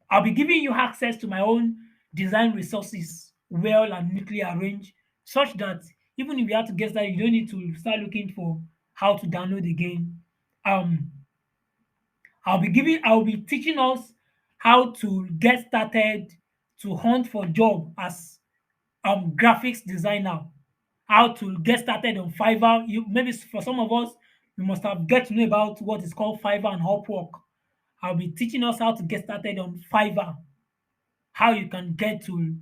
[SPEAKER 1] I'll be giving you access to my own design resources, well and neatly arranged, such that even if you have to get started, you don't need to start looking for how to download again. Um, I'll be teaching us how to get started to hunt for job as graphics designer, how to get started on Fiverr. You maybe for some of us, we must have get to know about what is called Fiverr and Upwork. I'll be teaching us how to get started on Fiverr, how you can get to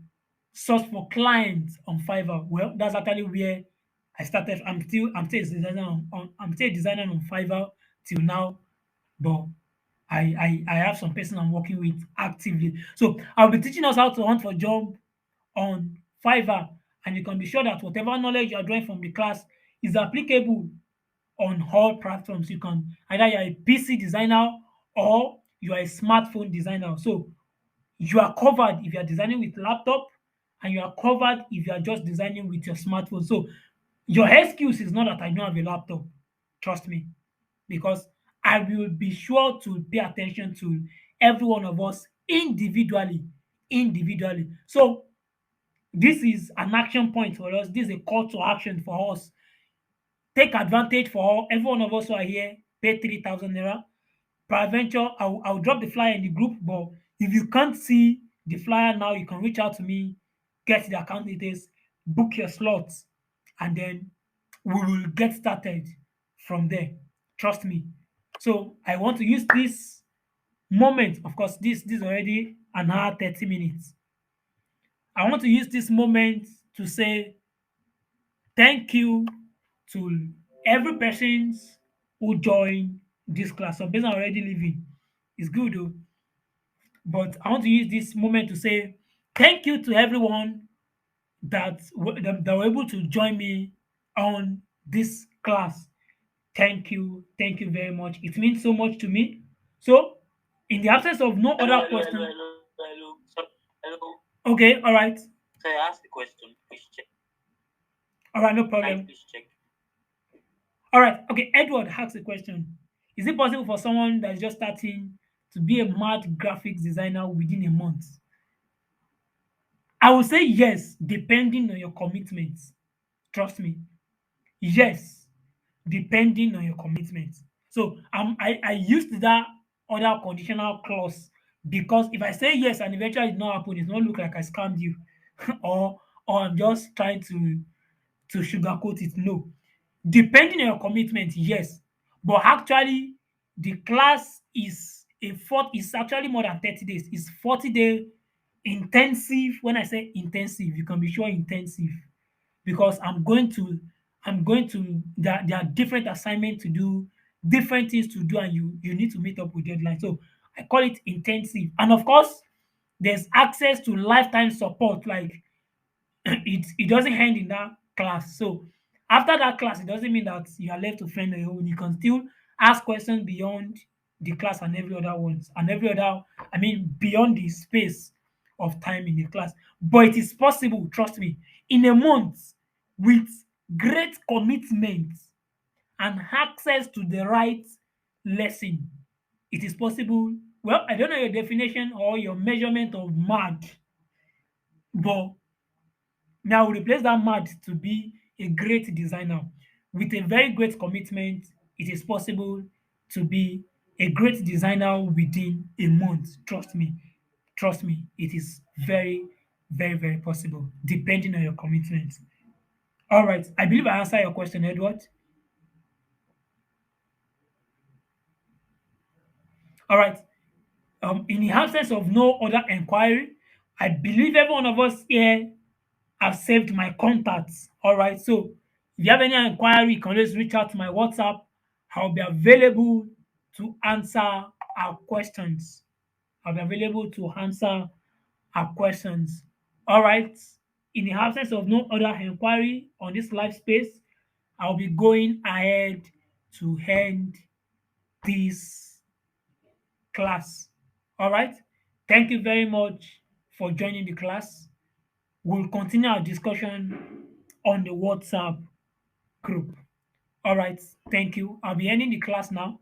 [SPEAKER 1] source for clients on Fiverr. Well, that's actually where I started. I'm still a designer on Fiverr till now, but I have some person I'm working with actively. So I'll be teaching us how to hunt for job on Fiverr, and you can be sure that whatever knowledge you are drawing from the class is applicable on all platforms. You can either you're a PC designer or you are a smartphone designer. So you are covered if you are designing with laptop, and you are covered if you are just designing with your smartphone. So your excuse is not that I don't have a laptop. Trust me, because I will be sure to pay attention to every one of us individually. Individually. So this is an action point for us. This is a call to action for us. Take advantage for all, every one of us who are here. Pay 3,000 naira. Peradventure, I'll drop the flyer in the group. But if you can't see the flyer now, you can reach out to me, get the account details, book your slots, and then we will get started from there. Trust me. So I want to use this moment. Of course, this is already an hour 30 minutes. I want to use this moment to say thank you to every person who joined this class. Some person are already leaving. It's good though. But I want to use this moment to say thank you to everyone that were able to join me on this class. Thank you very much. It means so much to me. So, in the absence of no
[SPEAKER 2] Hello,
[SPEAKER 1] other
[SPEAKER 2] hello, hello,
[SPEAKER 1] question,
[SPEAKER 2] hello, hello. So, hello.
[SPEAKER 1] okay, all right,
[SPEAKER 2] So I asked the question. Please check.
[SPEAKER 1] all right, no
[SPEAKER 2] Can you
[SPEAKER 1] problem.
[SPEAKER 2] please check?
[SPEAKER 1] All right, okay. Edward asks a question: is it possible for someone that is just starting to be a mad graphics designer within a month? I would say yes, depending on your commitment. Trust me, yes, depending on your commitment. So I used that other conditional clause because if I say yes and eventually it not happen, it not look like I scammed you or I'm just trying to sugarcoat it. No. Depending on your commitment, yes. But actually, the class is actually more than 30 days. It's 40-day intensive. When I say intensive, you can be sure intensive because there are different assignments to do, different things to do, and you need to meet up with deadline. So I call it intensive. And of course, there's access to lifetime support. Like it doesn't end in that class. So after that class, it doesn't mean that you are left to fend on your own. You can still ask questions beyond the class and every other ones and every other, I mean, beyond the space of time in the class. But it is possible, trust me, in a month with great commitment and access to the right lesson. It is possible. Well, I don't know your definition or your measurement of mad, but now replace that mad to be a great designer. With a very great commitment, it is possible to be a great designer within a month. Trust me. Trust me. It is very, very, very possible, depending on your commitment. All right. I believe I answered your question, Edward. All right. In the absence of no other inquiry, I believe every one of us here I've saved my contacts. All right. So if you have any inquiry, you can always reach out to my WhatsApp. I'll be available to answer our questions. I'll be available to answer our questions. All right. In the absence of no other inquiry on this live space, I'll be going ahead to end this class. All right. Thank you very much for joining the class. We'll continue our discussion on the WhatsApp group. All right. Thank you. I'll be ending the class now.